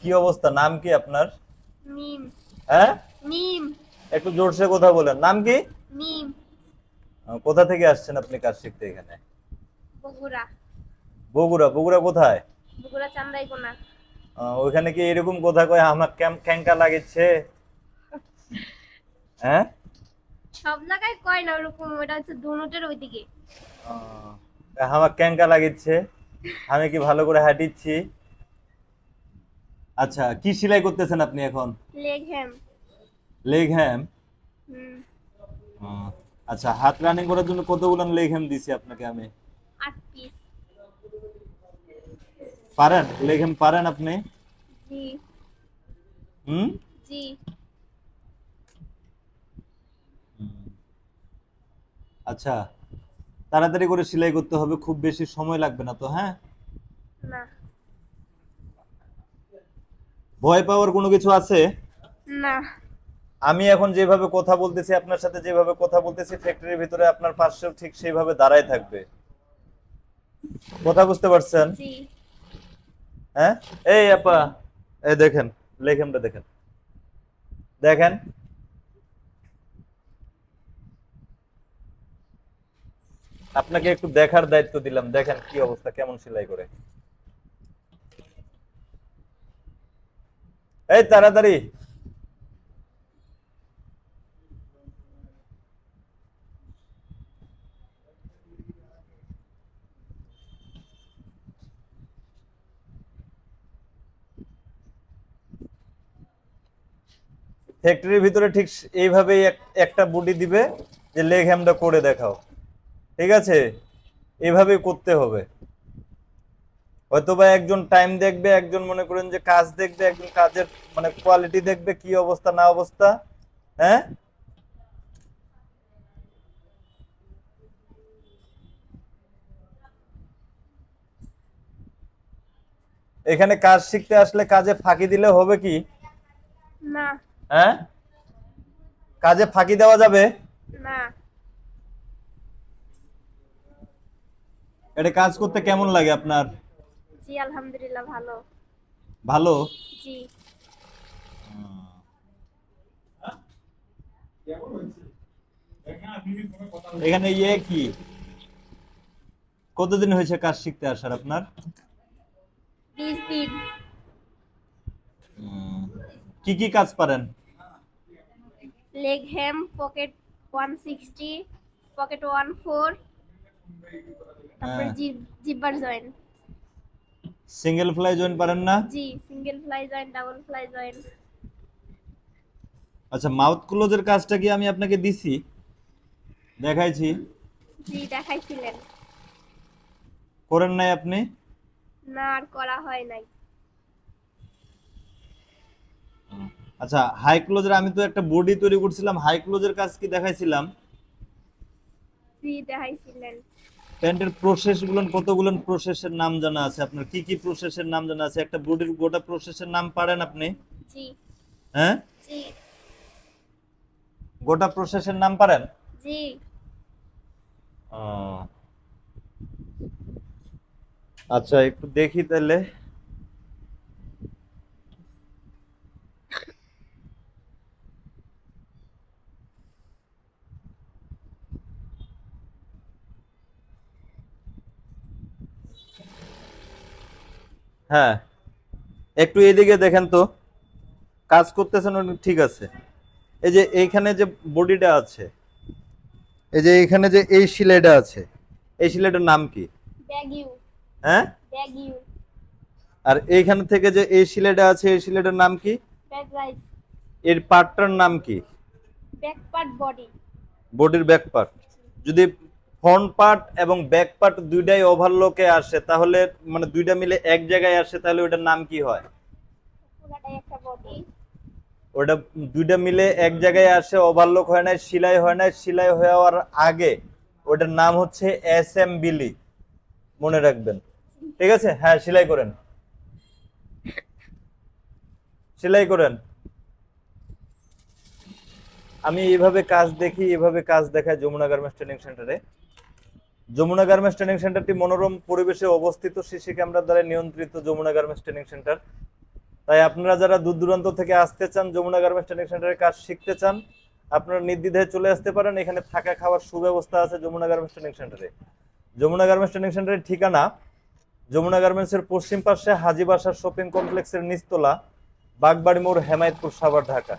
কি অবস্থা? নাম কি আপনার? মিম। হ্যাঁ, মিম। একটু জোরসে কথা বলেন। নাম কি? মিম। কোথা থেকে আসছেন আপনি কাজ শিখতে এখানে? বগুড়া। বগুড়া? বগুড়া কোথায়? বগুড়া চান্দাইকোনা। ওইখানে কি এরকম কথা কয় আমার ক্যাঙ্কা লাগিচ্ছে? হ্যাঁ। সব জায়গায় কয় না ওরকম, ওটা হচ্ছে ধনুটের ওইদিকে। আমার ক্যাঙ্কা লাগিচ্ছে, আমি কি ভালো করে হাঁটিচ্ছি? আচ্ছা, কি সেলাই করতেছেন আপনি এখন? লেগ হ্যাম। লেগ হ্যাম? হুম। আচ্ছা, হাত রানিং করার জন্য কতগুলো লেগ হ্যাম দিছি আপনাকে আমি? 8 পিস। পারেন লেগ হ্যাম? পারেন আপনি? জি। হুম। জি। আচ্ছা, তাড়াতাড়ি করে সেলাই করতে হবে, খুব বেশি সময় লাগবে না তো? হ্যাঁ। না। ভয় পাওয়ার কোনো কিছু আছে? না। আমি এখন যেভাবে কথা বলতেছি, আপনার সাথে যেভাবে কথা বলতেছি, ফ্যাক্টরির ভিতরে আপনার পাশেও ঠিক সেইভাবে দাঁড়ায় থাকবে। কথা বুঝতে পারছেন? জি। হ্যাঁ। এই জি। আপা, এই দেখেন, লেখেমটা দেখেন, দেখেন। আপনাকে একটু দেখার দায়িত্ব দিলাম, দেখেন কি অবস্থা, কেমন সেলাই করে। এই তাড়াতাড়ি। ফ্যাক্টরির ভিতরে ঠিক এইভাবেই একটা বডি দিবে, যে লেগ হ্যামটা করে দেখাও। ঠিক আছে, এভাবেই করতে হবে। হয়তোবা একজন টাইম দেখবে, একজন মনে করেন যে কাজ দেখবে, একজন কাজের মানে কোয়ালিটি দেখবে, কি অবস্থা না অবস্থা। হ্যাঁ। এখানে কাজ শিখতে আসলে কাজে ফাঁকি দিলে হবে কি? না। হ্যাঁ, কাজে ফাঁকি দেওয়া যাবে? না। এটা কাজ করতে কেমন লাগে আপনার? জি আলহামদুলিল্লাহ ভালো। ভালো? জি। এখানে কি কতদিন হয়েছে কাজ শিখতে আসার আপনার? 20 দিন। কি কি কাজ পারেন? লেগ হ্যাম, পকেট 160, পকেট 14, তারপর হ্যাঁ। জিব্বার জয়েন্ট। সিঙ্গেল ফ্লাই জয়েন্ট পারেন না? জি, single fly joint, double fly joint. আচ্ছা, মাউথ ক্লোজের কাজটা কি আমি আপনাকে দিছি, দেখাইছি? জি দেখাইছিলেন। করেন নাই আপনি? না আর করা হয় নাই। আচ্ছা, হাই ক্লোজের আমি তো একটা বডি তৈরি করছিলাম, হাই ক্লোজের কাজ কি দেখাইছিলাম? জি দেখাইছিলেন। প্যান্টের প্রসেস গুলো, কতগুলো প্রসেসের নাম জানা আছে আপনার? কি কি প্রসেসের নাম জানা আছে? একটা বডির গোটা প্রসেসের নাম পারেন আপনি? জি। হ্যাঁ, জি। গোটা প্রসেসের নাম পারেন? জি। ও, আচ্ছা, একটু দেখি তাহলে। হ্যাঁ, একটু এদিকে দেখেন তো, কাজ করতেছেন উনি, ঠিক আছে। এই যে এইখানে যে বডিটা আছে, এই যে এইখানে যে এই শিলাইটা আছে, এই শিলাইটার নাম কি? ব্যাগিউ। হ্যাঁ। ব্যাগিউ। আর এইখান থেকে যে এই শিলাইটা আছে, এই শিলাইটার নাম কি? Back rise. এর পার্টটার নাম কি? Back part body. বডির ব্যাক পার্ট। যদি ফ্রন্ট পার্ট এবং ব্যাক পার্ট দুইটাই ওভারলোকে আসে, তাহলে মানে দুইটা মিলে এক জায়গায় আসে, তাহলে ওটার নাম কি হয়? পুরাটাই একটা বডি। ওটা দুইটা মিলে এক জায়গায় আসে, ওভারলোক হয় না, সেলাই হয় না, সেলাই হওয়ার আগে ওটার নাম হচ্ছে অ্যাসেম্বলি। মনে রাখবেন। ঠিক আছে, হ্যাঁ, সেলাই করেন, সেলাই করেন। আমি এইভাবে কাজ দেখি, এভাবে কাজ দেখায় যমুনা গার্মেন্টস ট্রেনিং সেন্টারে। যমুনা গার্মেন্টস ট্রেনিং সেন্টারটি মনোরম পরিবেশে অবস্থিত, সিসি ক্যামেরা দ্বারা নিয়ন্ত্রিত যমুনা গার্মেন্টস ট্রেনিং সেন্টার। তাই আপনারা যারা দূর দূরান্ত থেকে আসতে চান, যমুনা গার্মেন্টস ট্রেনিং সেন্টারের কাজ শিখতে চান, আপনারা নির্দ্বিধায় চলে আসতে পারেন। এখানে থাকা খাওয়ার সুব্যবস্থা আছে যমুনা গার্মেন্টস ট্রেনিং সেন্টারে। যমুনা গার্মেন্টস ট্রেনিং সেন্টারের ঠিকানা যমুনা গার্মেন্টসের পশ্চিম পাশে হাজী বাসার শপিং কমপ্লেক্সের নিচতলা, বাগবাড়ি মোড়, হেমায়েতপুর, সাভার, ঢাকা।